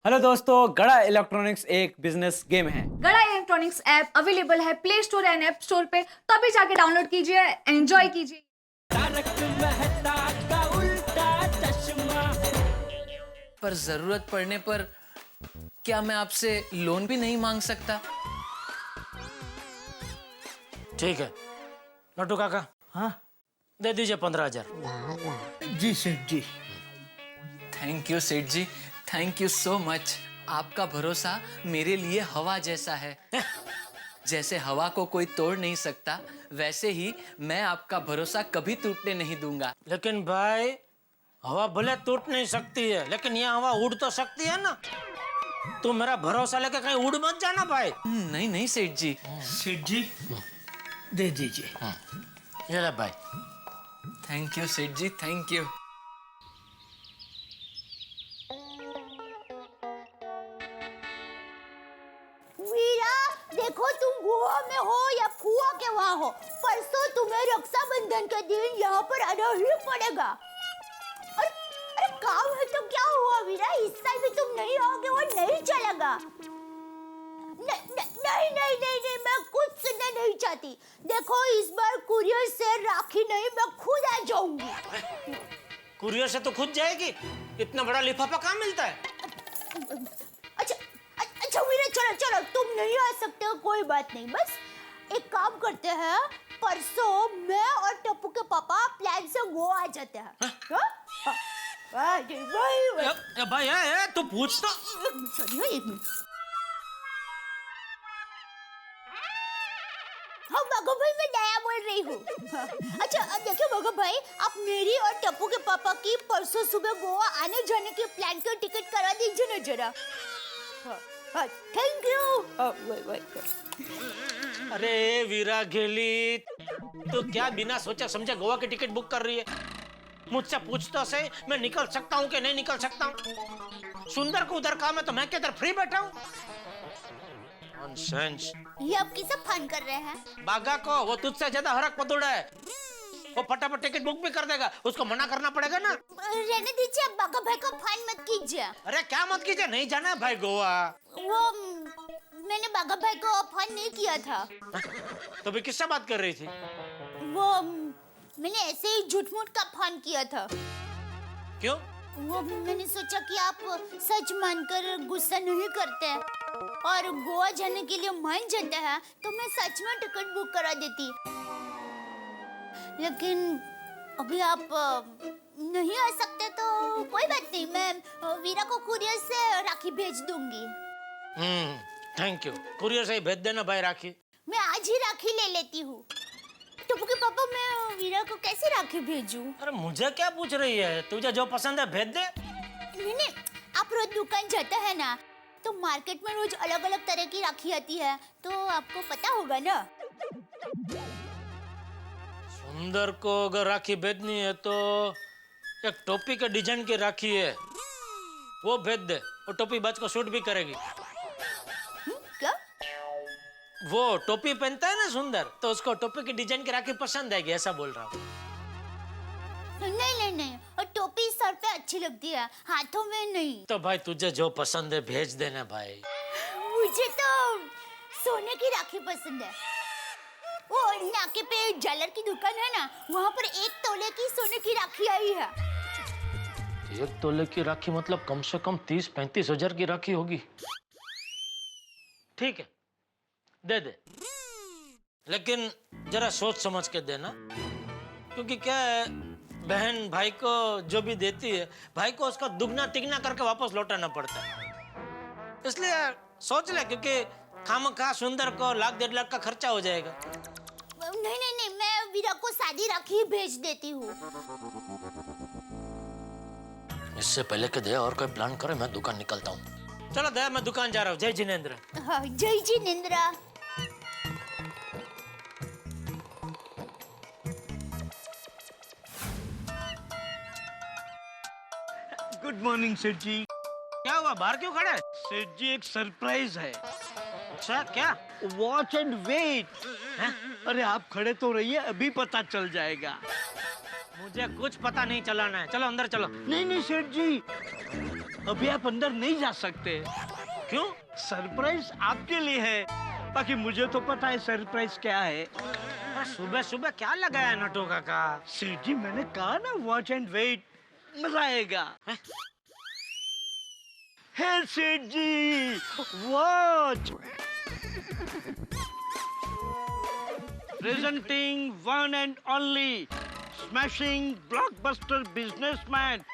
Hello दोस्तों, गड़ा electronics एक बिजनेस गेम है। गड़ा इलेक्ट्रॉनिक्स ऐप अवेलेबल है play store and app store पे, तो अभी जाके डाउनलोड कीजिए, एंजॉय कीजिए। पर जरूरत पड़ने पर क्या मैं आपसे लोन भी नहीं मांग सकता? ठीक है नटू काका, हाँ दे दीजिए 15,000। जी सेठ जी। थैंक यू सेठ जी, थैंक यू सो मच। आपका भरोसा मेरे लिए हवा जैसा है। जैसे हवा को कोई तोड़ नहीं सकता, वैसे ही मैं आपका भरोसा कभी टूटने नहीं दूंगा। लेकिन भाई, हवा भले टूट नहीं सकती है, लेकिन ये हवा उड़ तो सकती है ना। तू मेरा भरोसा लेके कहीं उड़ मत जाना भाई। नहीं नहीं सेठ जी। सेठ जी दे दीजिए। ये ले भाई। थैंक यू सेठ जी, थैंक यू। वीरा, देखो तुम गोवा में हो या फुआ के वहाँ हो, परसों तुम्हें रक्षाबंधन के दिन यहाँ पर आना ही पड़ेगा। अरे काम है तो क्या हुआ वीरा, इस साल भी तुम नहीं आओगे, वो नहीं चलेगा। नहीं, मैं कुछ सुनना नहीं चाहती। देखो इस बार कुरियर से राखी नहीं, मैं खुद आ जाऊंगी। कुरियर से तो खुद जाएगी, इतना बड़ा लिफाफा कहाँ मिलता है? अच्छा वीरा, चलो तुम नहीं आ सकते हो, कोई बात नहीं। बस एक काम करते हैं, परसों मैं और टप्पू के पापा प्लान से गोवा आ जाते हैं। भाई तू पूछ तो। सॉरी, एक मिनट। हाँ बाघा भाई, मैं दया बोल रही हूँ। अच्छा देखिए बाघा भाई, आप मेरी और टप्पू के पापा की परसों सुबह गोवा आने जाने के प्लान का टिकट करा दीजिए ना जरा। Thank you. अरे वीरा गेली, तो क्या बिना सोचे समझे गोवा की टिकट बुक कर रही है? मुझसे पूछ तो सही, मैं निकल सकता हूँ कि नहीं निकल सकता हूँ? सुंदर को उधर काम है तो मैं क्या इधर फ्री बैठा हूँ? नॉनसेंस। ये आप किसे फन कर रहे हैं? बागा को, वो तुझसे ज्यादा हरक पतुड़ा है। वो फटाफट टिकट बुक भी कर देगा, उसको मना करना पड़ेगा ना। रहने दीजिए, बाघा भाई को फन मत कीजिए। अरे क्या मत कीजिए, नहीं जाना है भाई गोवा। वो मैंने बाघा भाई को फन नहीं किया था। तो भी किससे बात कर रही थी? वो मैंने ऐसे ही झूठ-मूठ का फन किया था। क्यों? वो मैंने सोचा कि आप सच मानकर गुस्सा नहीं करते और गोवा जाने के लिए मान जाते हैं, तो मैं सच में टिकट बुक करा देती। लेकिन अभी आप नहीं आ सकते तो कोई बात नहीं, मैं वीरा को कुरियर से राखी भेज दूंगी। Thank you. कुरियर से ही भेज देना भाई राखी। मैं आज ही राखी ले लेती हूँ। टप्पू के पापा, मैं वीरा को कैसे राखी भेजूं? अरे मुझे क्या पूछ रही है, तुझे जो पसंद है भेज दे। नहीं, आप रोज दुकान जाते हैं ना, तो मार्केट में रोज अलग अलग तरह की राखी आती है, तो आपको पता होगा ना। सुंदर को अगर राखी भेजनी है तो एक टोपी के डिजाइन की राखी है, वो भेज दे। वो टोपी बच को सूट भी करेगी। क्या? वो टोपी पहनता है ना सुंदर, तो उसको टोपी की डिजाइन की राखी पसंद आएगी, ऐसा बोल रहा हूँ। नहीं, और टोपी सर पे अच्छी लगती है, हाथों में नहीं। तो भाई तुझे जो पसंद है भेज देना भाई। मुझे तो सोने की राखी पसंद है। वो नाके पे ज्वेलर की दुकान है ना, वहाँ पर 1 तोले की सोने की राखी आई है। 1 तोले की राखी मतलब कम से कम 30-35 हजार की राखी होगी। ठीक है, दे दे, लेकिन जरा सोच समझ के देना, क्योंकि क्या है, बहन भाई को जो भी देती है, भाई को उसका दुगना तिगना करके वापस लौटाना पड़ता है। इसलिए सोच ले, क्योंकि खामखा सुंदर को 1-1.5 लाख का खर्चा हो जाएगा। नहीं, मैं वीरा को सादी राखी भेज देती हूँ। इससे पहले के दे और कोई प्लान करे, मैं दुकान निकलता हूँ। चलो दया, मैं दुकान जा रहा हूँ। जय जिनेंद्र। हाँ, जय जिनेंद्र। गुड मॉर्निंग सेठ जी। क्या हुआ, बाहर क्यों खड़ा है? सेठ जी एक सरप्राइज है। अच्छा, क्या? Watch and wait. अरे आप खड़े तो रहिए, अभी पता चल जाएगा। मुझे कुछ पता नहीं चलाना है, चलो अंदर चलो। नहीं सेठ जी, अभी आप अंदर नहीं जा सकते। क्यों? सरप्राइज आपके लिए है, बाकी मुझे तो पता है सरप्राइज क्या है। सुबह सुबह क्या लगाया नटू काका? सेठ जी मैंने कहा ना वॉच एंड वेट, मजा आएगा। है सेठ जी, watch presenting one and only smashing blockbuster businessman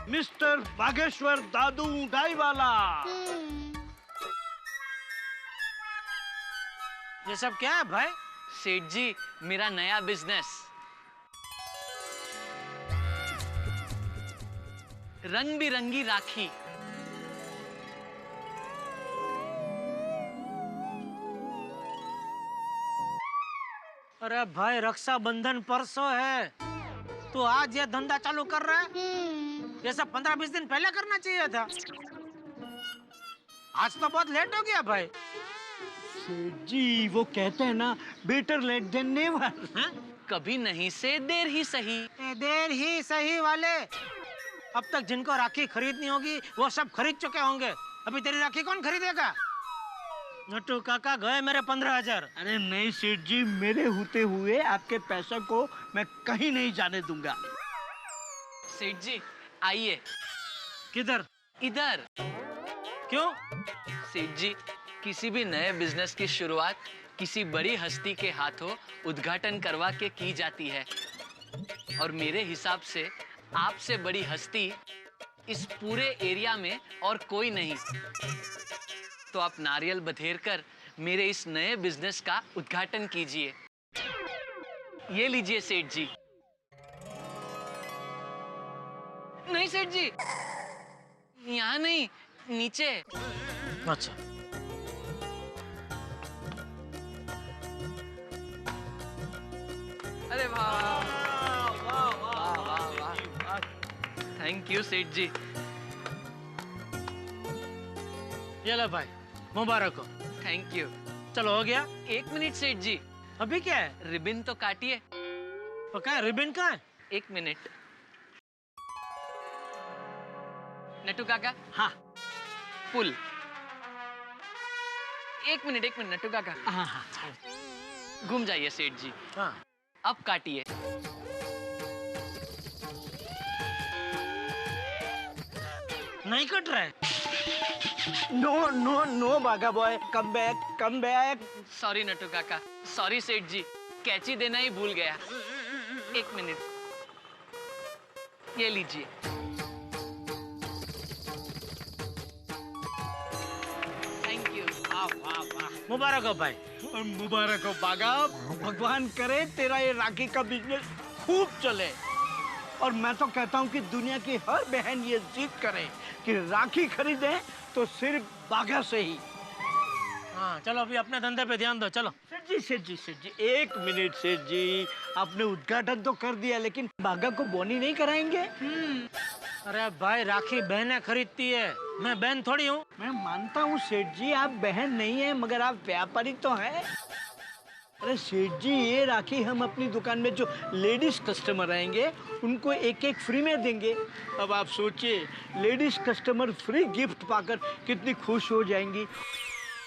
mister Bageshwar Dadu Daiwala. ये सब क्या है भाई? सेठ जी, मेरा नया बिजनेस, रंग बिरंगी राखी। अरे भाई, रक्षाबंधन परसों है, तो आज ये धंधा चालू कर रहा है? ये सब 15-20 दिन पहले करना चाहिए था। आज तो बहुत लेट हो गया भाई। सेठ जी वो कहते हैं ना, बेटर लेट देन नेवर। कभी नहीं से देर ही सही। देर ही सही वाले, अब तक जिनको राखी खरीदनी होगी वो सब खरीद चुके होंगे। अभी तेरी राखी कौन खरीदेगा? नट्टू काका गए मेरे 15,000। अरे नहीं सेठ जी, मेरे होते हुए आपके पैसे को मैं कहीं नहीं जाने दूंगा। सेठ जी आइए। किधर? इधर। क्यों? सेठ जी, किसी भी नए बिजनेस की शुरुआत किसी बड़ी हस्ती के हाथों उद्घाटन करवा के की जाती है, और मेरे हिसाब से आपसे बड़ी हस्ती इस पूरे एरिया में और कोई नहीं। तो आप नारियल बधेर कर मेरे इस नए बिजनेस का उद्घाटन कीजिए। ये लीजिए सेठ जी। नहीं सेठ जी, यहाँ नहीं, नीचे। अच्छा, अरे वाह वाह वाह वाह वाह, थैंक यू सेठ जी। ये लो भाई, मुबारक हो। Thank you. चलो हो गया। 1 मिनट सेठ जी, अभी क्या है? रिबन तो काटिए। तो क्या है, रिबन कहाँ है? 1 मिनट। नट्टू काका, हाँ पुल। 1 मिनट नट्टू काका, हाँ हाँ। घूम जाइए सेठ जी। हाँ। अब काटिए। नहीं कट रहा है। नो नो नो बागा boy, come back come back. Sorry Nattu काका, सॉरी सेठ जी, कैची देना ही भूल गया। 1 मिनट, ये लीजिए। Thank you. मुबारक हो भाई। और मुबारक हो बागा, भगवान करे तेरा ये राखी का बिजनेस खूब चले। और मैं तो कहता हूँ कि दुनिया की हर बहन ये जिद करे कि राखी खरीदे तो सिर्फ बागा से ही। हाँ चलो, अभी अपने धंधे पे ध्यान दो। चलो। सेठ जी 1 मिनट सेठ जी, आपने उद्घाटन तो कर दिया, लेकिन बागा को बोनी नहीं कराएंगे? अरे भाई, राखी बहनें खरीदती है, मैं बहन थोड़ी हूँ। मैं मानता हूँ सेठ जी आप बहन नहीं है, मगर आप व्यापारी तो हैं। अरे सेठ जी, ये राखी हम अपनी दुकान में जो लेडीज कस्टमर आएंगे उनको एक फ्री में देंगे। अब आप सोचिए, लेडीज कस्टमर फ्री गिफ्ट पाकर कितनी खुश हो जाएंगी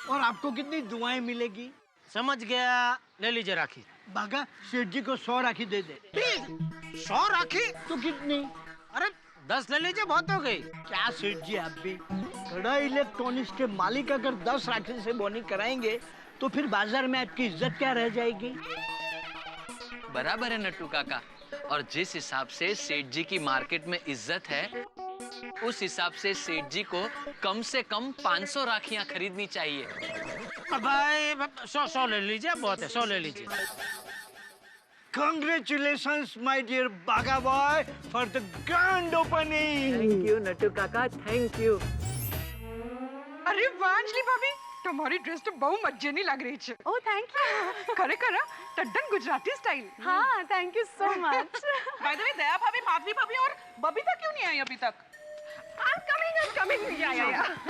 और आपको कितनी दुआएं मिलेगी। समझ गया, ले लीजिए राखी। बागा, सेठ जी को 100 राखी दे दे। 100 राखी? तो कितनी? अरे 10 ले लीजिए, बहुत हो गई। क्या सेठ जी, आप भी कड़ा इलेक्ट्रॉनिक्स के मालिक अगर 10 राखी से बोनी कराएंगे तो फिर बाजार में आपकी इज्जत क्या रह जाएगी? बराबर है नट्टू काका, और जिस हिसाब से सेठ जी की मार्केट में इज्जत है, उस हिसाब से सेठ जी को कम से कम 500 राखियां खरीदनी चाहिए। भाई 100 ले लीजिए, बहुत है, 100 ले लीजिए। Congratulations, my dear Baga boy, for the grand opening. Thank you Nattu काका, थैंक यू। અરે વાહ અંજલિ ભાભી, તમારી ડ્રેસ તો બહુ મજેની લાગ રહી છે. Oh thank you. ખરેખર તદ્દન ગુજરાતી સ્ટાઇલ. हाँ thank you so much. By the way, Daya ભાભી, માધવી ભાભી और बबीता क्यों नहीं आई अभी तक? I'm coming. या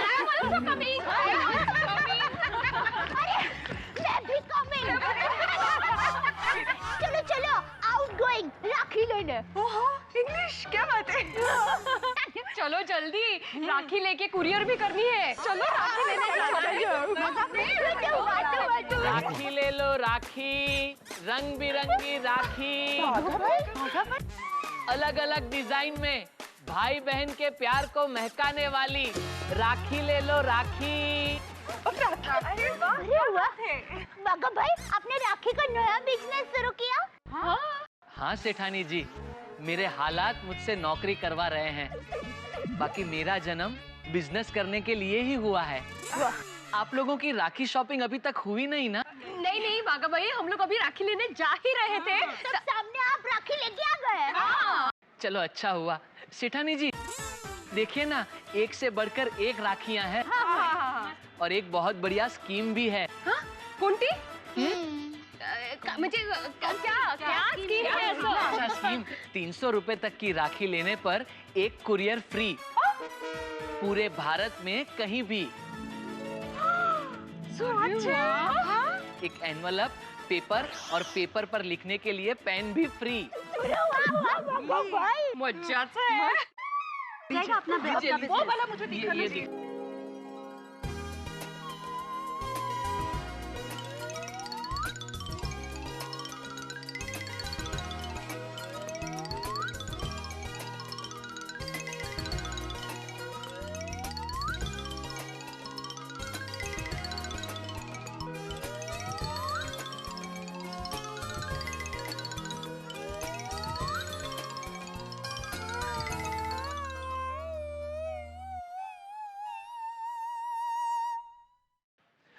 I'm also coming. अरे मैं भी coming. चलो आउटगोइंग राखी लेने। ओहो, इंग्लिश क्या बात है? चलो जल्दी, राखी लेके कुरियर भी करनी है। चलो राखी लेने चलो। राखी ले लो राखी, रंग बिरंगी राखी, अलग अलग डिजाइन में भाई बहन के प्यार को महकाने वाली राखी ले लो राखी। अरे वाह, बाघा भाई आपने राखी का नया बिजनेस शुरू किया? हाँ सेठानी जी, मेरे हालात मुझसे नौकरी करवा रहे हैं, बाकी मेरा जन्म बिजनेस करने के लिए ही हुआ है। आप लोगों की राखी शॉपिंग अभी तक हुई नहीं ना? नहीं बाघा भाई, हम लोग अभी राखी लेने जा ही रहे थे। तब सामने आप राखी लेके आ गए। चलो अच्छा हुआ। सेठानी जी देखिए ना, एक से बढ़कर एक राखियां हैं और एक बहुत बढ़िया स्कीम भी है। कुंटी मुझे क्या स्कीम है? अच्छा स्कीम, 300 रुपए तक की राखी लेने पर एक कुरियर फ्री, पूरे भारत में कहीं भी। एक एनवलप, पेपर और पेपर पर लिखने के लिए पेन भी फ्री। मजा है। वो वाला मुझे ये दिख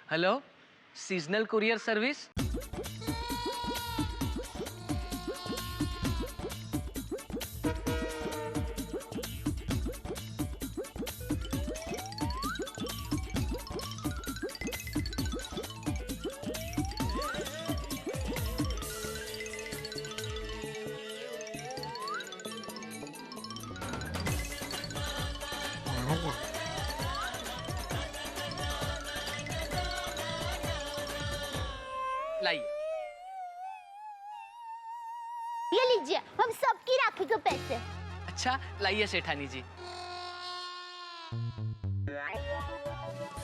हेलो, सीजनल कुरियर सर्विस। लाइए। ये लीजिए, हम सबकी राखी के पैसे। अच्छा लाइए सेठानी जी।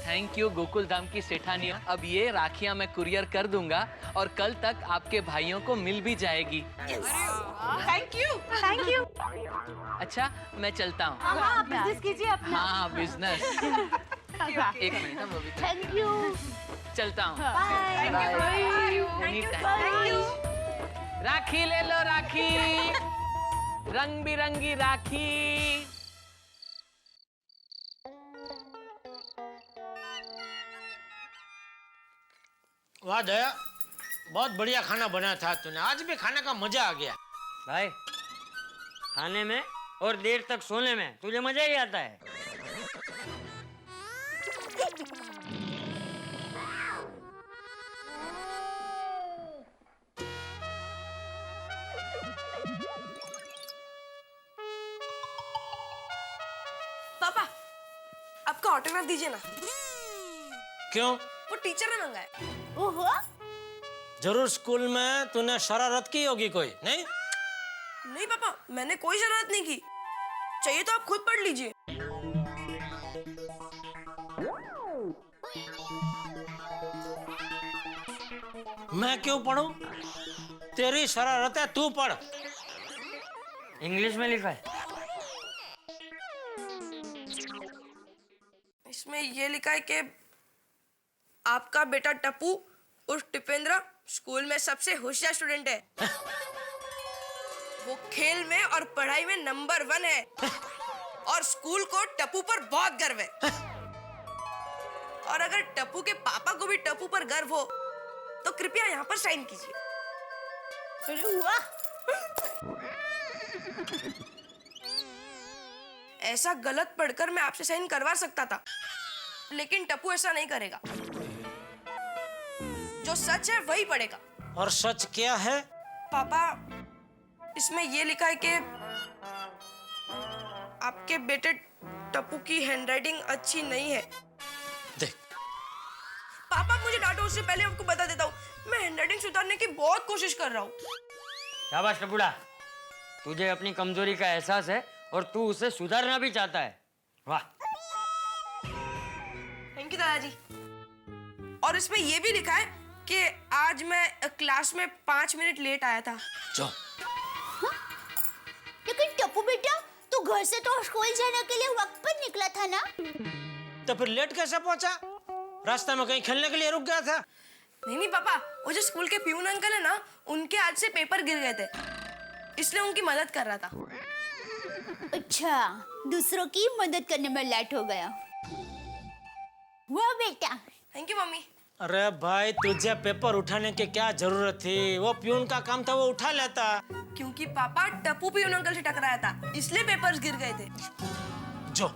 थैंक यू गोकुल धाम की सेठानियों। अब ये राखियां मैं कुरियर कर दूंगा और कल तक आपके भाइयों को मिल भी जाएगी। Thank you. अच्छा मैं चलता हूँ। हाँ, बिजनेस कीजिए अपना। हाँ बिजनेस। एक मिनट वो भी थैंक यू। चलता हूँ। बाय। राखी ले लो राखी, रंग बिरंगी राखी। वाह दया, बहुत बढ़िया खाना बनाया था तूने। आज भी खाने का मजा आ गया। भाई खाने में और देर तक सोने में तुझे मजा ही आता है। पापा आपका ऑटोग्राफ दीजिए ना। क्यों? वो टीचर ने मंगाया। ओहो, जरूर स्कूल में तूने शरारत की होगी कोई, नहीं? नहीं पापा, मैंने कोई शरारत नहीं की। चाहिए तो आप खुद पढ़ लीजिए। मैं क्यों पढ़ूं? तेरी शरारत है, तू पढ़। इंग्लिश में लिखा है। इसमें ये लिखा है कि आपका बेटा टप्पू उर्फ टिपेंद्र स्कूल में सबसे होशियार स्टूडेंट है। वो खेल में और पढ़ाई में नंबर 1 है और स्कूल को टप्पू पर बहुत गर्व है। और अगर टप्पू के पापा को भी टप्पू पर गर्व हो तो कृपया यहाँ पर साइन कीजिए। अरे वाह, ऐसा गलत पढ़कर मैं आपसे साइन करवा सकता था, लेकिन टप्पू ऐसा नहीं करेगा। जो सच है वही पढ़ेगा। और सच क्या है? पापा इसमें ये लिखा है कि आपके बेटे टप्पू की हैंडराइटिंग अच्छी नहीं है। देख, पापा मुझे डांटो, उससे पहले आपको बता देता हूँ, मैं हैंडराइटिंग सुधारने की बहुत कोशिश कर रहा हूँ। शाबाश टपुड़ा, तुझे अपनी कमजोरी का एहसास है और तू उसे सुधारना भी चाहता है। वाह। थैंक यू दादाजी। और इसमें ये भी लिखा है कि आज मैं क्लास में 5 मिनट लेट आया था। जो लेकिन टप्पू बेटा, तू घर से तो स्कूल जाने के लिए वक्त पर निकला था ना? तो फिर लेट कैसे पहुंचा? रास्ते में कहीं खेलने के लिए रुक गया था? नहीं पापा, वो जो स्कूल के प्यून अंकल है ना, उनके हाथ से पेपर गिर गए थे, इसलिए उनकी मदद कर रहा था। अच्छा, दूसरों की मदद करने में लेट हो गया। वाह बेटा। Thank you mummy. अरे भाई, तुझे पेपर उठाने की क्या जरूरत थी? वो प्यून का काम था, वो उठा लेता। क्योंकि पापा टप्पू प्यून अंकल से टकराया था, इसलिए पेपर्स गिर गए थे। जो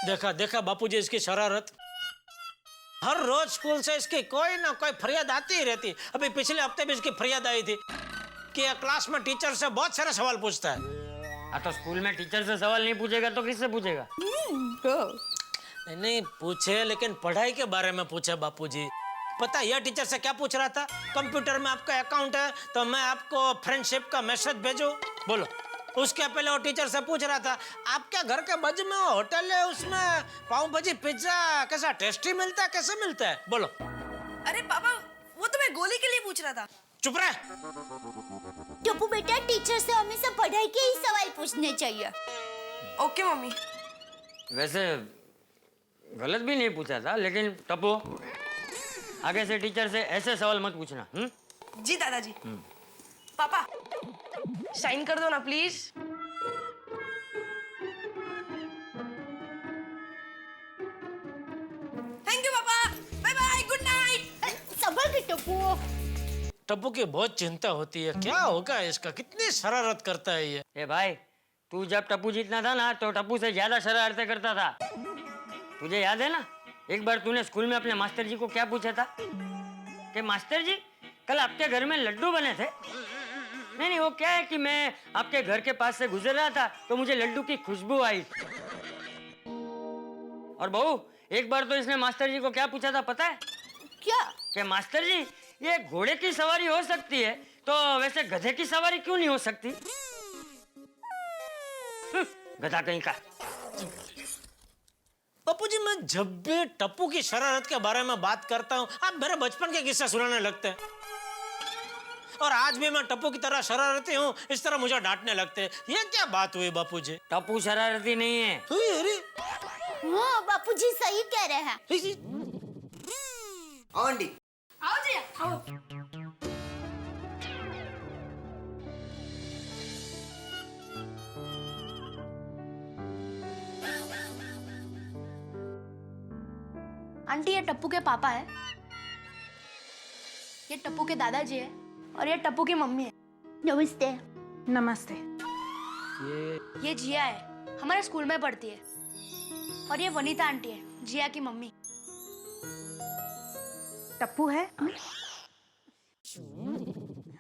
देखा देखा बापूजी इसकी शरारत। हर रोज स्कूल से इसकी कोई ना कोई फरियाद आती ही रहती। अभी पिछले हफ्ते भी इसकी फरियाद आई थी कि क्लास में टीचर से बहुत सारे सवाल पूछता है। हाँ तो स्कूल में टीचर से सवाल नहीं पूछेगा तो किससे पूछेगा? नहीं पूछे, लेकिन पढ़ाई के बारे में पूछे बापूजी। पता है यह टीचर से क्या पूछ रहा था? कंप्यूटर में आपका अकाउंट है तो मैं आपको फ्रेंडशिप का मैसेज भेजूं? बोलो। उसके पहले वो टीचर से पूछ रहा था, आपके घर के बाजू में होटल है, उसमें पाव भाजी पिज्जा कैसा टेस्टी मिलता है, कैसे मिलता है? बोलो। अरे पापा, वो तो मैं गोली के लिए पूछ रहा था। चुप रहे। टप्पू बेटा, टीचर से हमेशा पढ़ाई के ही सवाल पूछने चाहिए। Okay mummy. वैसे गलत भी नहीं पूछा था, लेकिन टप्पू आगे से टीचर से ऐसे सवाल मत पूछना। जी दादाजी। पापा साइन कर दो ना प्लीज। थैंक यू पापा, बाय बाय, गुड नाइट। संभल के टप्पू। टप्पू की बहुत चिंता होती है, क्या होगा इसका, कितनी शरारत करता है ये। ए भाई, तू जब टप्पू जीतना था ना तो टप्पू से ज्यादा शरारतें करता था। तुझे याद है ना, एक बार तूने स्कूल में अपने मास्टर जी को क्या पूछा था कि मास्टर जी कल आपके घर में लड्डू बने थे? नहीं, वो क्या है कि मैं आपके घर के पास से गुजर रहा था तो मुझे लड्डू की खुशबू आई। और बहू, एक बार तो इसने मास्टर जी को क्या पूछा था पता है? क्या? कि मास्टर जी, ये घोड़े की सवारी हो सकती है तो वैसे गधे की सवारी क्यों नहीं हो सकती? गधा कहीं का। बापूजी, मैं जब भी टप्पू की शरारत के बारे में बात करता हूँ आप मेरे बचपन के किस्से सुनाने लगते हैं, और आज भी मैं टप्पू की तरह शरारती हूँ, इस तरह मुझे डांटने लगते हैं। ये क्या बात हुई बापूजी? टप्पू शरारती नहीं है। अरे हाँ, बापूजी सही कह रहे हैं। आंटी, आओ जी, आओ। आंटी, ये टप्पू के पापा है, ये टप्पू के दादाजी है, और ये टप्पू की मम्मी है। नमस्ते। नमस्ते। ये जिया है, हमारे स्कूल में पढ़ती है, और ये वनीता आंटी है, जिया की मम्मी। टप्पू है?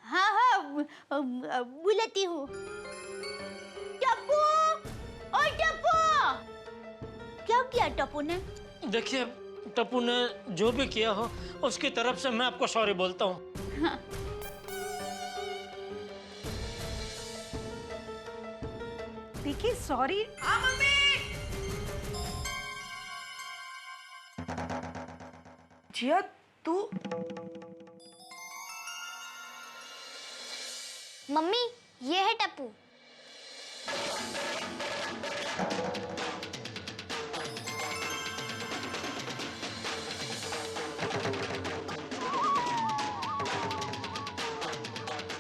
हाँ हाँ, बुलाती हूँ। टप्पू, ओ टप्पू। क्या किया टप्पू ने? देखिए, टप्पू ने जो भी किया हो उसकी तरफ से मैं आपको सॉरी बोलता हूँ। हाँ। देखिए, सॉरी। हाँ मम्मी। जिया, तू? मम्मी, ये है टप्पू।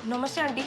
नमस्ते आंटी।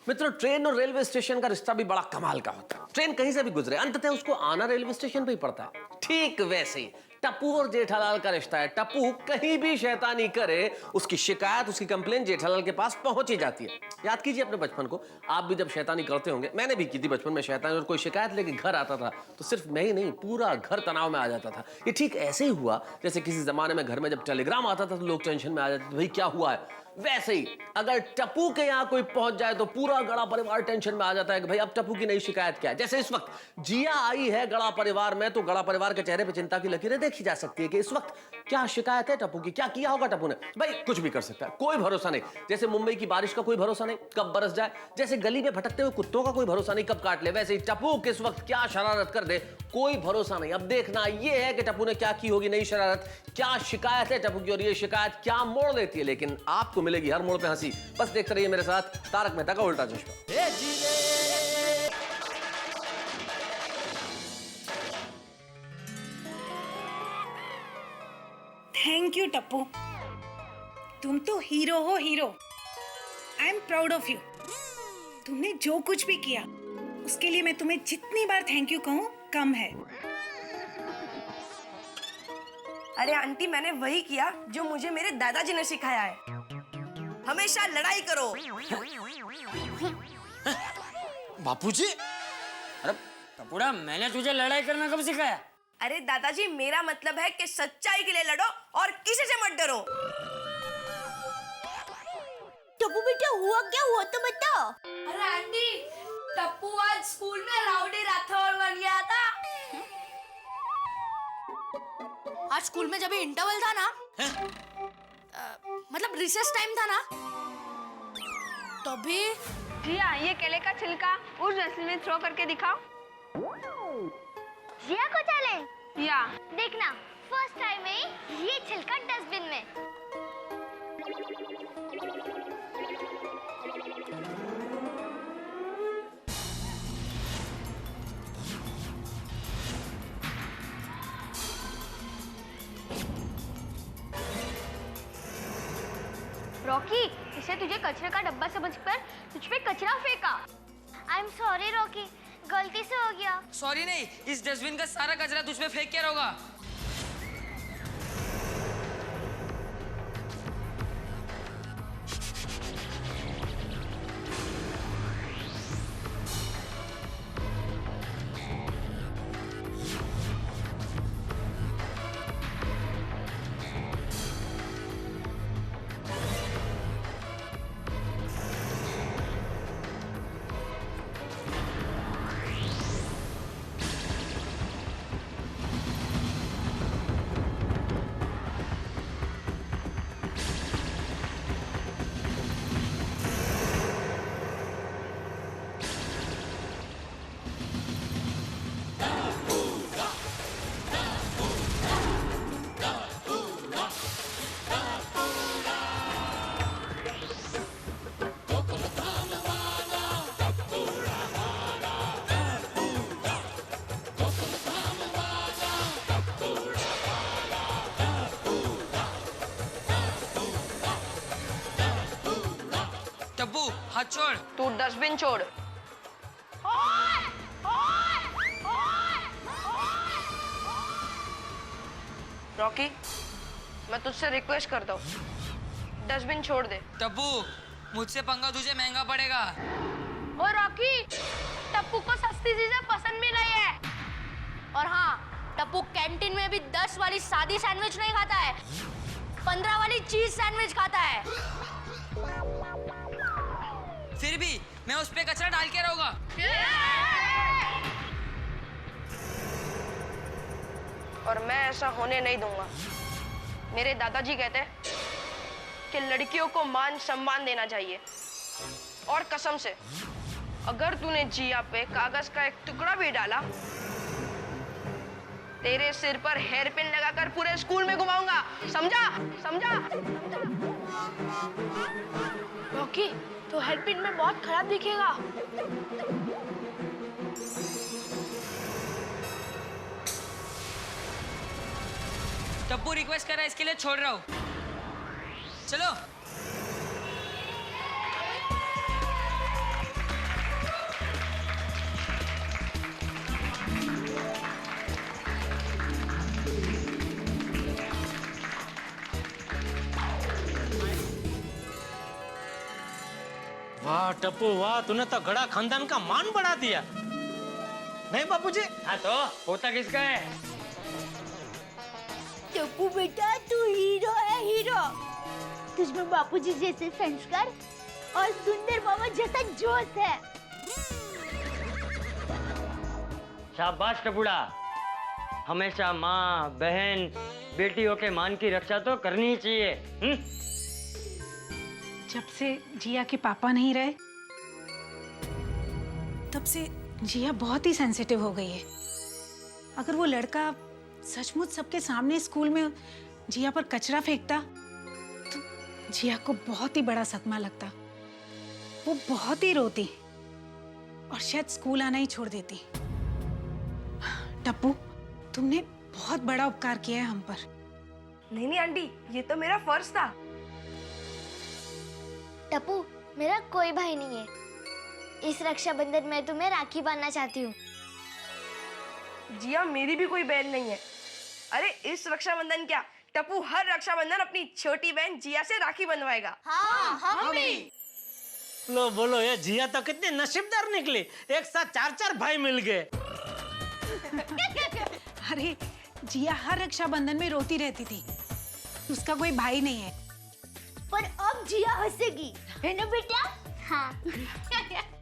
मित्रों, ट्रेन और रेलवे स्टेशन का रिश्ता भी बड़ा कमाल का होता है। ट्रेन कहीं से भी गुजरे, अंततः उसको आना रेलवे स्टेशन पे ही पड़ता है। ठीक वैसे ही टप्पू और जेठालाल का रिश्ता है। टप्पू कहीं भी शैतानी करे, उसकी शिकायत, उसकी कंप्लेंट जेठालाल के पास पहुंच ही जाती है। याद कीजिए अपने बचपन को, आप भी जब शैतानी करते होंगे, मैंने भी की थी बचपन में शैतानी, और कोई शिकायत लेके घर आता था तो सिर्फ मैं ही नहीं, पूरा घर तनाव में आ जाता था। ये ठीक ऐसे ही हुआ जैसे किसी जमाने में घर में जब टेलीग्राम आता था तो लोग टेंशन में आ जाते थे, भाई क्या हुआ है। वैसे ही अगर टप्पू के यहाँ कोई पहुंच जाए तो पूरा गड़ा परिवार टेंशन में आ जाता है कि भाई अब टप्पू की नई शिकायत क्या है। जैसे इस वक्त जिया आई है गड़ा परिवार में, तो गड़ा परिवार के चेहरे पे चिंता की लकीरें देखी जा सकती है कि इस वक्त क्या शिकायत है टप्पू की? क्या किया होगा टप्पू ने? भाई कुछ भी कर सकता है, कोई भरोसा नहीं। जैसे मुंबई की बारिश का कोई भरोसा नहीं, कब बरस जाए। जैसे गली में भटकते हुए कुत्तों का कोई भरोसा नहीं, कब काट ले। वैसे ही टप्पू किस वक्त क्या शरारत कर दे, कोई भरोसा नहीं। अब देखना ये है कि टप्पू ने क्या की होगी नई शरारत, क्या शिकायत है टप्पू की, और ये शिकायत क्या मोड़ देती है। लेकिन आपको मिलेगी हर मोड़ पे हंसी। बस देखते रहिए मेरे साथ तारक मेहता का उल्टा चश्मा। थैंक यू टप्पू, तुम तो हीरो हो, hero. I am proud of you. तुमने जो कुछ भी किया उसके लिए मैं तुम्हें जितनी बार थैंक यू कहूँ कम है। अरे आंटी, मैंने वही किया जो मुझे मेरे दादाजी ने सिखाया है, हमेशा लड़ाई करो। बापूजी, अरे टपुड़ा, मैंने तुझे लड़ाई करना कब सिखाया? अरे दादाजी, मेरा मतलब है कि सच्चाई के लिए लड़ो और किसी से मत डरो। टप्पू बेटा हुआ क्या, हुआ तो बताओ। अरे आंटी, टप्पू आज स्कूल में राउडी राठौर बन गया था। आज स्कूल में जब इंटरवल था ना, मतलब रिसेस टाइम था ना, तभी जिया, ये केले का छिलका उस डस्टबिन में थ्रो करके दिखाओ। जिया को चैलेंज। या देखना, फर्स्ट टाइम में ये छिलका डस्टबिन में। रॉकी, इसे तुझे कचरे का डब्बा समझकर तुझ पे कचरा फेंका। आई एम सॉरी रॉकी, गलती से हो गया। सॉरी नहीं, इस डस्टबिन का सारा कचरा तुझ पे फेंक के रहोगा। टप्पू, हाथ छोड़। तू डस्टबिन छोड़। रॉकी, मैं तुझसे रिक्वेस्ट करता हूँ, डस्टबिन छोड़ दे। टप्पू, मुझसे पंगा तुझे महंगा पड़ेगा। ओ रॉकी, टप्पू को सस्ती चीजें पसंद भी नहीं है। और हाँ, टप्पू कैंटीन में भी 10 वाली सादी सैंडविच नहीं खाता है, 15 वाली चीज सैंडविच खाता है। फिर भी मैं उस पे कचरा डाल के रहूंगा। और मैं ऐसा होने नहीं दूंगा। मेरे दादाजी कहते हैं कि लड़कियों को मान सम्मान देना चाहिए। और कसम से, अगर तूने जिया पे कागज का एक टुकड़ा भी डाला, तेरे सिर पर हेयर पिन लगाकर पूरे स्कूल में घुमाऊंगा। समझा? समझा? रॉकी, तो हेयर पिन में बहुत खराब दिखेगा। टप्पू रिक्वेस्ट कर रहा है, इसके लिए छोड़ रहा हूँ। चलो। वाह टप्पू वाह, तूने तो गड़ा खानदान का मान बढ़ा दिया। नहीं बापूजी? हाँ तो पोता किसका है? टप्पू बेटा, तू हीरो है, हीरो। तुझमें बापूजी जैसे संस्कार और सुंदर मामा जैसा जोश है। शाबाश टपुड़ा, हमेशा माँ, बहन, बेटियों के मान की रक्षा तो करनी ही चाहिए। जब से जिया के पापा नहीं रहे तब से जिया बहुत ही सेंसिटिव हो गई है। अगर वो लड़का सचमुच सबके सामने स्कूल में जिया पर कचरा फेंकता तो जिया को बहुत ही बड़ा सदमा लगता। वो बहुत ही रोती और शायद स्कूल आना ही छोड़ देती। टप्पू, तुमने बहुत बड़ा उपकार किया है हम पर। नहीं नहीं आंटी, ये तो मेरा फर्ज था। टप्पू, मेरा कोई भाई नहीं है। इस रक्षाबंधन में तुम्हें राखी बांधना चाहती हूँ। जिया, मेरी भी कोई बहन नहीं है। अरे इस रक्षाबंधन क्या, टप्पू हर रक्षाबंधन अपनी छोटी बहन जिया से राखी बंधवाएगा। हाँ, हम भी। लो बोलो, ये जिया तो कितने नसीबदार निकली, एक साथ 4-4 भाई मिल गए। अरे जिया हर रक्षाबंधन में रोती रहती थी, उसका कोई भाई नहीं है। पर अब जिया हंसेगी, है ना बेटा? हाँ।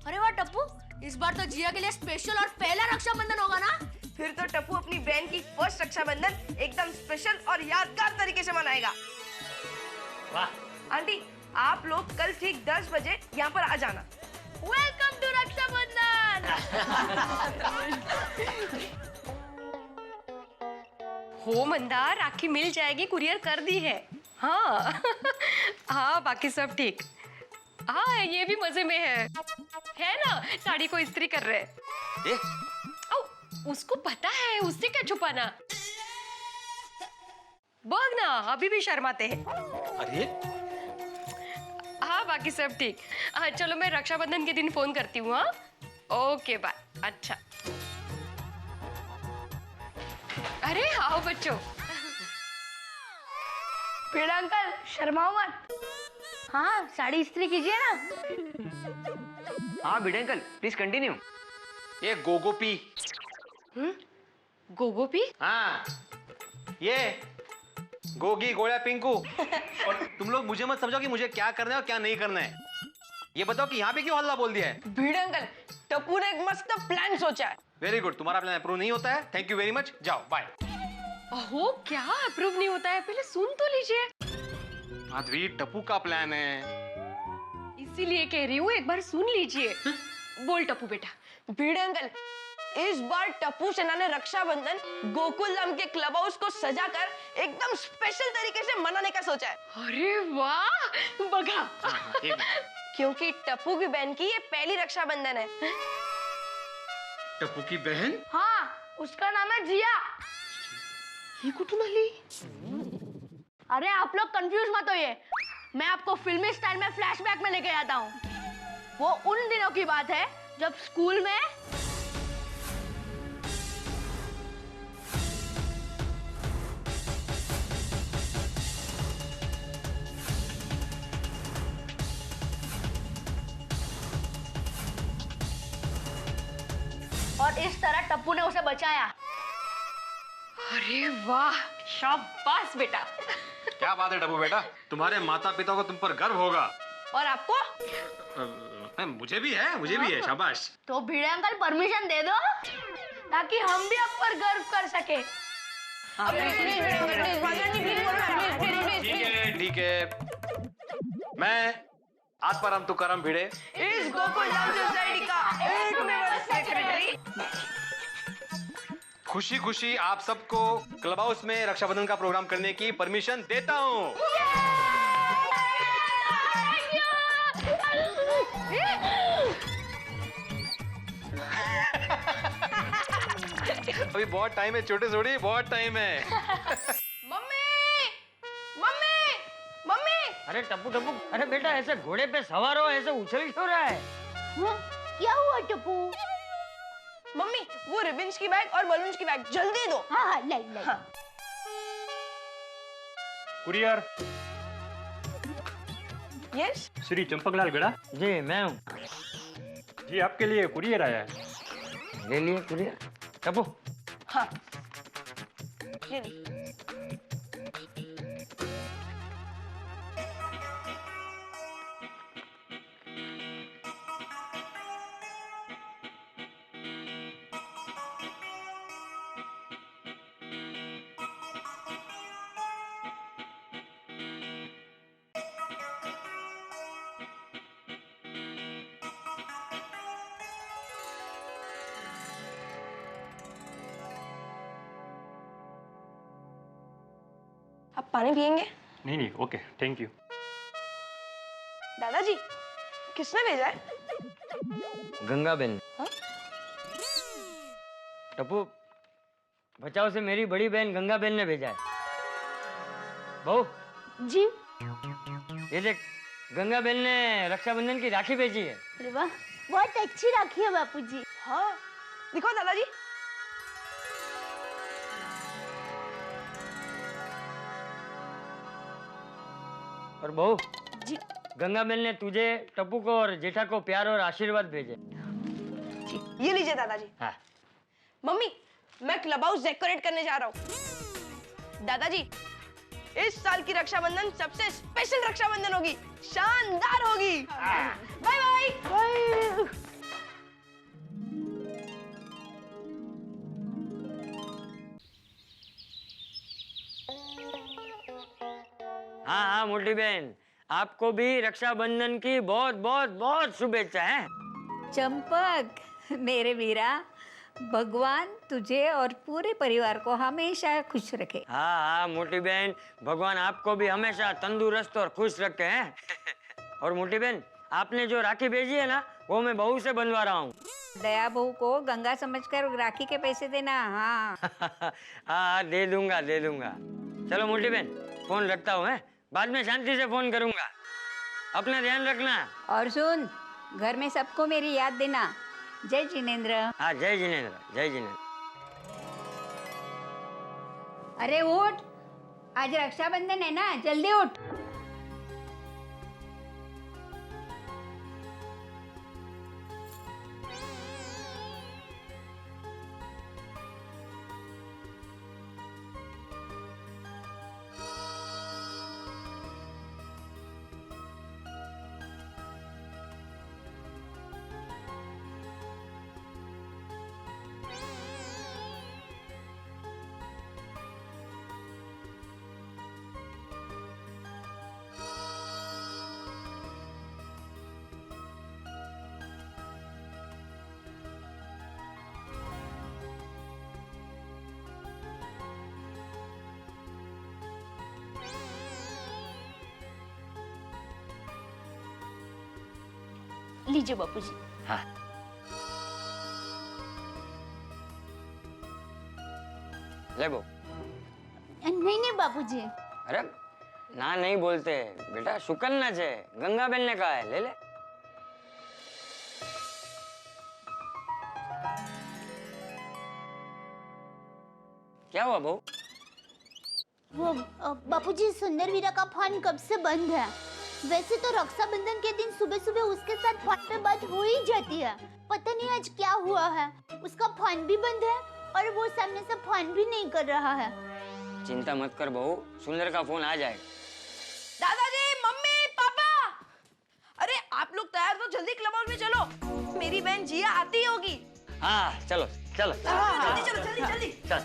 अरे वाह टप्पू, इस बार तो जिया के लिए स्पेशल और पहला रक्षाबंधन होगा ना? फिर तो टप्पू अपनी बहन की फर्स्ट रक्षाबंधन एकदम स्पेशल और यादगार तरीके से मनाएगा। वाह। आंटी, आप लोग कल ठीक 10 बजे यहाँ पर आ जाना। Welcome to Rakshabandhan. हो मंदार, राखी मिल जाएगी, कुरियर कर दी है। हाँ हाँ, बाकी सब ठीक। हाँ, ये भी मजे में है ना? साड़ी को इस्त्री कर रहे हैं। उसको पता है, उससे क्या छुपाना। बग ना, अभी भी शर्माते हैं। अरे हाँ, बाकी सब ठीक। हाँ चलो, मैं रक्षाबंधन के दिन फोन करती हूँ। हाँ ओके, बाय। अच्छा, अरे आओ बच्चों। फिर अंकल शर्माओ मत। हाँ, साड़ी इस्त्री कीजिए ना। हाँ भिड़े अंकल, प्लीज कंटिन्यू। ये गोगोपी। गोगोपी? हाँ, ये गोगी गोया पिंकू। और तुम लोग मुझे मत समझो कि मुझे क्या करना है और क्या नहीं करना है। ये बताओ कि यहाँ पे क्यों हल्ला बोल दिया है? भिड़े अंकल, टप्पू ने एक मस्त प्लान सोचा है। वेरी गुड, तुम्हारा प्लान अप्रूव नहीं होता है। थैंक यू वेरी मच, जाओ बाय। ओहो, क्या अप्रूव नहीं होता है? पहले सुन तो लीजिए। माधवी, टप्पू का प्लान है। इसीलिए कह रही हूँ, एक बार सुन लीजिए। बोल टप्पू बेटा। भिड़े अंकल, इस बार टप्पू सेना ने रक्षाबंधन गोकुल धाम के क्लब हाउस को सजाकर एकदम स्पेशल तरीके से मनाने का सोचा है। अरे वाह, बघा। क्योंकि टप्पू की बहन की ये पहली रक्षाबंधन है। टप्पू की बहन? हाँ, उसका नाम है जिया। ये कुटुंब आली? अरे आप लोग कंफ्यूज मत होइए, मैं आपको फिल्मी स्टाइल में फ्लैशबैक में लेके आता हूँ। वो उन दिनों की बात है जब स्कूल में और इस तरह टप्पू ने उसे बचाया। अरे वाह, शाबाश बेटा। क्या बात है टप्पू बेटा, तुम्हारे माता पिता को तुम पर गर्व होगा। और आपको? मुझे भी है, शाबाश। तो भिड़े अंकल परमिशन दे दो ताकि हम भी आप पर गर्व कर सके। ठीक है। मैं आज परम तु करम भिड़े, इस गोकुल धाम सोसाइटी का एकमेव सेक्रेटरी, खुशी खुशी आप सबको क्लब हाउस में रक्षाबंधन का प्रोग्राम करने की परमिशन देता हूँ। अभी बहुत टाइम है छोटे छोड़ी, बहुत टाइम है। Mummy, mummy, mummy. अरे टप्पू टप्पू, अरे बेटा ऐसे घोड़े पे सवार हो, ऐसे उछल क्यों रहा है? क्या हुआ टप्पू? मम्मी, वो रिबन्स की बैग और बलून्स की बैग जल्दी दो। हाँ, लाई लाई। हाँ। कुरियर। यस। श्री चंपकलाल गड़ा। जी मैं हूँ। जी आपके लिए कुरियर आया है। ले लिए कुरियर। टप्पू। हाँ। ये ली। आप पानी पियेंगे? नहीं नहीं, ओके, थैंक यू। दादाजी, किसने भेजा है? गंगा बहन। हाँ? टप्पू, बचाव से मेरी बड़ी बहन गंगा बहन ने भेजा है। बहू जी। ये देख, गंगा बहन ने रक्षाबंधन की राखी भेजी है। अरे वाह, बहुत अच्छी राखी है बापूजी। हाँ, दिखाओ दादाजी। और बहू जी। गंगा बहन ने तुझे, टप्पू को और जेठा को प्यार और आशीर्वाद भेजे। ये लीजिए दादाजी। हाँ। मम्मी, मैं क्लब हाउस डेकोरेट करने जा रहा हूँ। दादाजी, इस साल की रक्षाबंधन सबसे स्पेशल रक्षाबंधन होगी, शानदार होगी। Bye bye. बाय। हाँ हाँ मोटी बहन, आपको भी रक्षाबंधन की बहुत बहुत बहुत शुभेच्छा है। चंपक, मेरे वीरा, भगवान तुझे और पूरे परिवार को हमेशा खुश रखे। हाँ हाँ मोटी बहन, भगवान आपको भी हमेशा तंदुरुस्त और खुश रखे हैं। और मोटी बहन, आपने जो राखी भेजी है ना, वो मैं बहू से बनवा रहा हूँ। दया बहू को गंगा समझकर राखी के पैसे देना। हाँ हाँ दे दूंगा दे दूंगा। चलो मोटी बहन, फोन रखता हूँ, है बाद में शांति से फोन करूंगा। अपना ध्यान रखना। और सुन, घर में सबको मेरी याद देना। जय जिनेंद्र। हाँ जय जिनेंद्र, जय जिनेंद्र। अरे उठ, आज रक्षाबंधन है ना, जल्दी उठ। लीजिए बापूजी। हाँ। ले बो। नहीं नहीं बापूजी। अरे ना नहीं बोलते बेटा, शुक्र ना छे, गंगा बहन ने कहा है, ले ले। क्या हुआ बहू? वो बापूजी, सुंदर वीरा का फोन कब से बंद है? वैसे तो रक्षाबंधन के दिन सुबह सुबह उसके साथ फोन पे बात हो ही जाती है। पता नहीं आज क्या हुआ है, उसका फोन भी बंद है और वो सामने से फोन भी नहीं कर रहा है। चिंता मत कर बहू, सुंदर का फोन आ जाएगा। दादाजी, मम्मी, पापा, अरे आप लोग तैयार तो जल्दी क्लब हाउस में चलो, मेरी बहन जिया आती होगी। हाँ चलो चलो जल्दी चलो, जल्दी जल्दी। चल।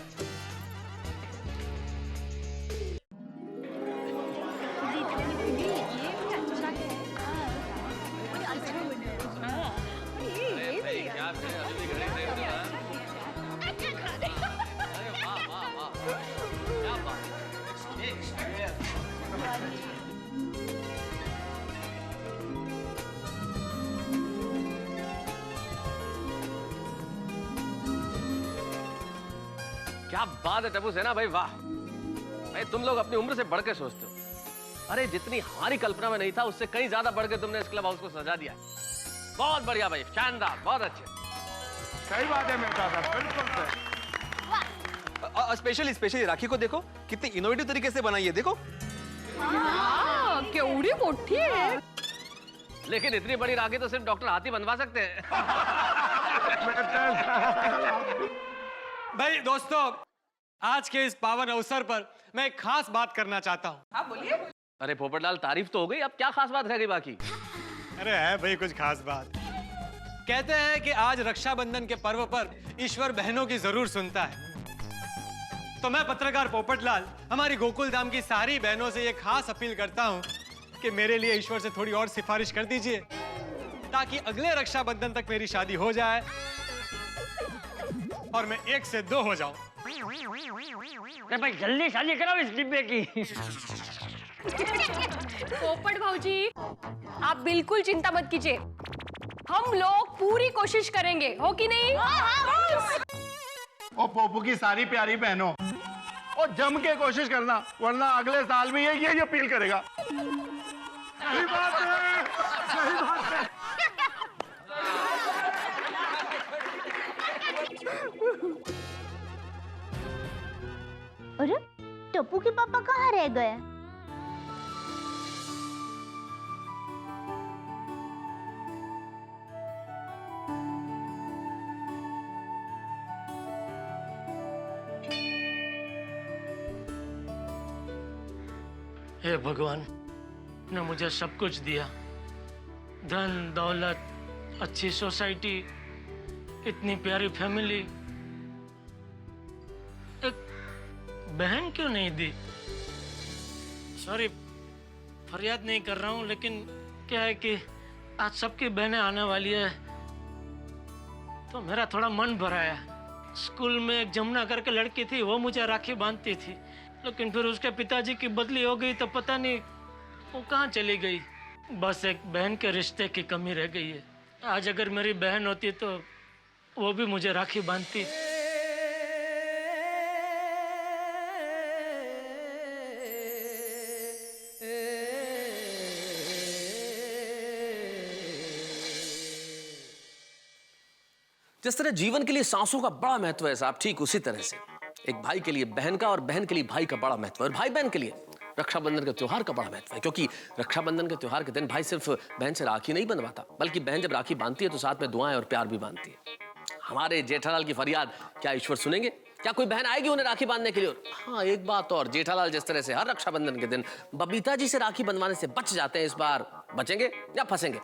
क्या बात है टप्पू सेना भाई, वाह भाई, तुम लोग अपनी उम्र से बढ़ के सोचते हो। अरे जितनी हमारी कल्पना में नहीं था, उससे कहीं ज्यादा बढ़ के तुमने इस क्लब हाउस को सजा दिया। बहुत बढ़िया भाई, शानदार, बहुत अच्छे। सही बात है मेरे दादा, बिल्कुल सही। स्पेशली राखी को देखो, कितनी इनोवेटिव तरीके से बनाई है, देखो। हाँ, केवड़ी मोटी है। लेकिन इतनी बड़ी राखी तो सिर्फ डॉक्टर हाथी बनवा सकते हैं। भाई दोस्तों, आज के इस पावन अवसर पर मैं एक खास बात करना चाहता हूँ। आप बोलिए। अरे पोपटलाल, तारीफ तो हो गई, अब क्या खास बात रह गई बाकी? अरे है भाई कुछ खास बात। कहते हैं कि आज रक्षाबंधन के पर्व पर ईश्वर बहनों की जरूर सुनता है। तो मैं पत्रकार पोपटलाल हमारी गोकुल धाम की सारी बहनों से ये खास अपील करता हूँ कि मेरे लिए ईश्वर से थोड़ी और सिफारिश कर दीजिए, ताकि अगले रक्षाबंधन तक मेरी शादी हो जाए और मैं 1 से 2 हो जाऊं। अरे भाई जल्दी शादी कराओ इस डिब्बे की। पोपट भाऊजी, आप बिल्कुल चिंता मत कीजिए, हम लोग पूरी कोशिश करेंगे, हो कि नहीं? ओ पोपू की सारी प्यारी बहनों, और जम के कोशिश करना, वरना अगले साल भी ये अपील करेगा। सही बात है, सही बात है। अरे टप्पू के पापा कहाँ रह गए? हे भगवान ने मुझे सब कुछ दिया, धन दौलत, अच्छी सोसाइटी, इतनी प्यारी फैमिली, एक बहन क्यों नहीं दी? सॉरी, फरियाद नहीं कर रहा हूँ, लेकिन क्या है कि आज सबकी बहनें आने वाली है तो मेरा थोड़ा मन भरा है। स्कूल में एक जमुना करके लड़की थी, वो मुझे राखी बांधती थी, लेकिन फिर उसके पिताजी की बदली हो गई तो पता नहीं वो कहाँ चली गई। बस एक बहन के रिश्ते की कमी रह गई है। आज अगर मेरी बहन होती तो वो भी मुझे राखी बांधती। जिस तरह जीवन के लिए सांसों का बड़ा महत्व है साहब, ठीक उसी तरह से एक भाई के लिए बहन का और बहन के लिए भाई का बड़ा महत्व है, और भाई बहन के लिए रक्षाबंधन के त्योहार का बड़ा महत्व है। क्योंकि रक्षाबंधन के त्योहार के दिन भाई सिर्फ बहन से राखी नहीं बंधवाता, बल्कि बहन जब राखी बांधती है तो साथ में दुआएं और प्यार भी बांधती है। हमारे जेठालाल की फरियाद क्या ईश्वर सुनेंगे? क्या कोई बहन आएगी उन्हें राखी बांधने के लिए? हाँ, एक बात और, जेठालाल जिस तरह से हर रक्षाबंधन के दिन बबीता जी से राखी बंधवाने से बच जाते हैं, इस बार बचेंगे या फंसेंगे?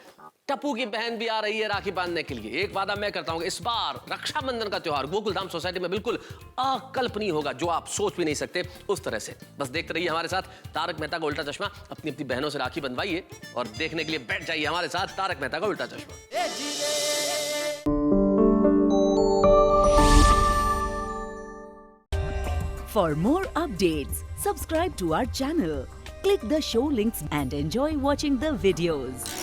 टप्पू की बहन भी आ रही है राखी बांधने के लिए। एक वादा मैं करता हूं कि इस बार रक्षाबंधन का त्योहार गोकुलधाम सोसाइटी में बिल्कुल अकल्पनीय होगा, जो आप सोच भी नहीं सकते उस तरह से। बस देखते रहिए हमारे साथ तारक मेहता का उल्टा चश्मा। अपनी अपनी बहनों से राखी बंधवाइए और देखने के लिए बैठ जाइए हमारे साथ तारक मेहता का उल्टा चश्मा। For more updates, subscribe to our channel, click the show links and enjoy watching the videos.